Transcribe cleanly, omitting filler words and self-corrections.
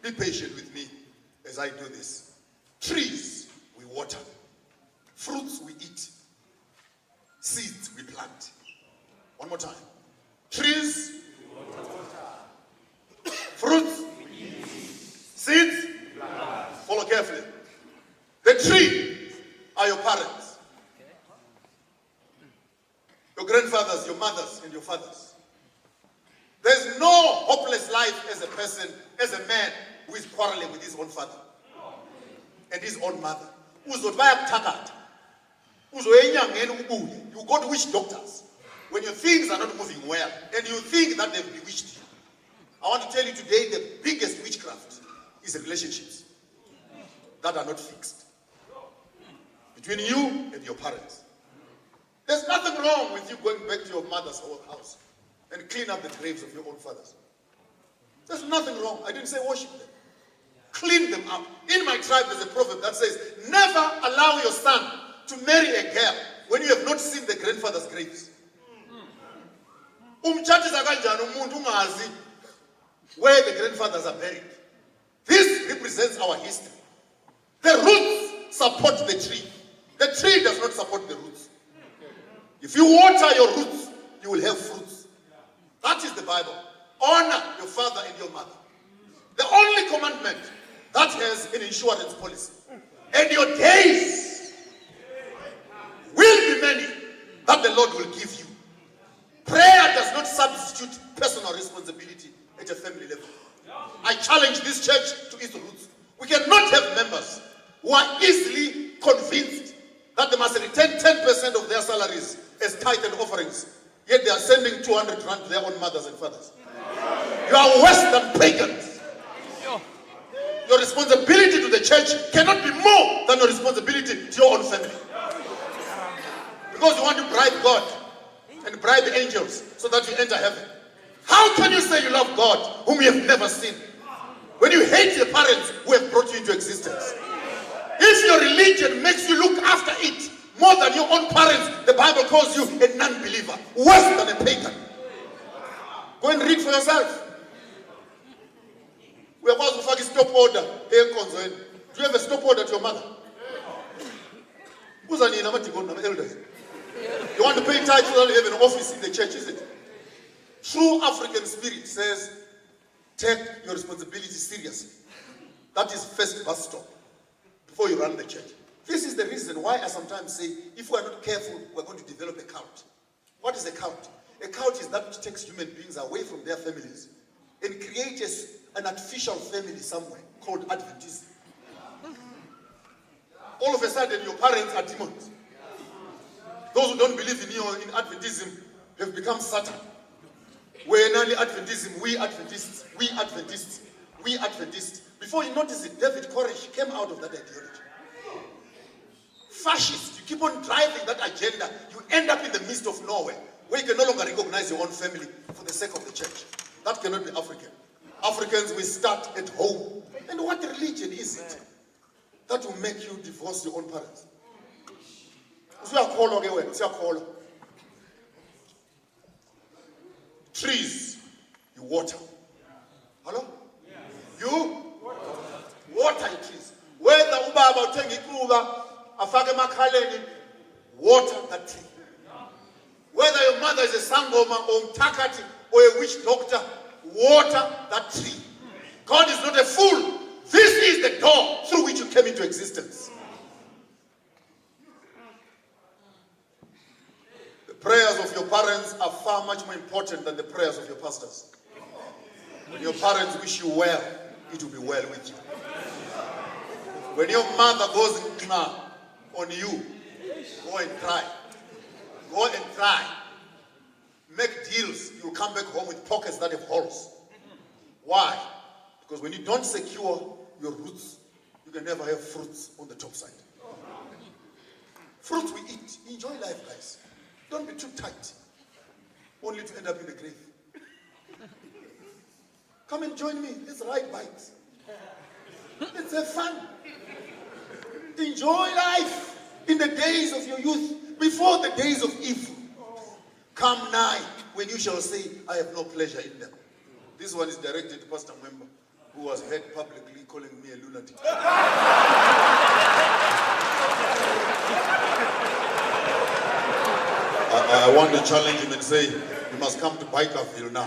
Be patient with me as I do this. Trees we water. Fruits we eat. Seeds we plant. One more time. Trees we water. Fruits we eat. Seeds we plant. Follow carefully. The tree are your parents. Your grandfathers, your mothers, and your fathers. There's no hopeless life as a person, as a man who is quarreling with his own father and his own mother. You go to witch doctors when your things are not moving well and you think that they've bewitched you. I want to tell you today, the biggest witchcraft is relationships that are not fixed between you and your parents. There's nothing wrong with you going back to your mother's old house and clean up the graves of your own fathers. There's nothing wrong. I didn't say worship them. Clean them up. In my tribe, there's a proverb that says, never allow your son to marry a girl when you have not seen the grandfather's graves. Where the grandfathers are buried. This represents our history. The roots support the tree. The tree does not support the roots. If you water your roots, you will have fruits. That is the Bible. Honor your father and your mother. The only commandment that has an insurance policy. And your days will be many that the Lord will give you. Prayer does not substitute personal responsibility at a family level. I challenge this church to its roots. We cannot have members who are easily convinced that they must return 10% of their salaries as tithe and offerings, yet they are sending 200 rand to their own mothers and fathers. You are worse than pagans. Your responsibility to the church cannot be more than your responsibility to your own family. Because you want to bribe God and bribe angels so that you enter heaven. How can you say you love God whom you have never seen when you hate your parents who have brought you into existence? If your religion makes you look after it more than your own parents, the Bible calls you a non-believer, worse than a pagan. Go and read for yourself. We are supposed to fucking stop order. Do you have a stop order to your mother? Who's an elders? You want to pay tithes so that you have an office in the church, is it? True African spirit says, take your responsibility seriously. That is first bus stop before you run the church. This is the reason why I sometimes say, if we are not careful, we're going to develop a cult. What is a cult? A cult is that which takes human beings away from their families and creates an artificial family somewhere called Adventism. All of a sudden, your parents are demons. Those who don't believe in you in Adventism have become Satan. We're not Adventism, we Adventists, we Adventists, we Adventists. Before you notice it, David Koresh came out of that ideology. Fascist, you keep on driving that agenda, you end up in the midst of nowhere, where you can no longer recognize your own family for the sake of the church. That cannot be African. Africans, we start at home. And what religion is it that will make you divorce your own parents? Trees, you water. Hello? You water trees. Whether ubaba uthenga iquba afake emakhaleni, water that tree. Whether your mother is a sangoma or umtakati or a witch doctor, water that tree. God is not a fool. This is the door through which you came into existence. The prayers of your parents are far much more important than the prayers of your pastors. When your parents wish you well, it will be well with you. When your mother goes on you, go and try. Go and try. Make deals. You'll come back home with pockets that have holes. Why? Because when you don't secure your roots, you can never have fruits on the top side. Fruits we eat. Enjoy life, guys. Don't be too tight, only to end up in the grave. Come and join me. Let's ride bikes. Let's have fun. Enjoy life in the days of your youth, before the days of evil come nigh, when you shall say, I have no pleasure in them. This one is directed to Pastor Mwemba. who was heard publicly calling me a lunatic. I want to challenge him and say, you must come to Bikerville now.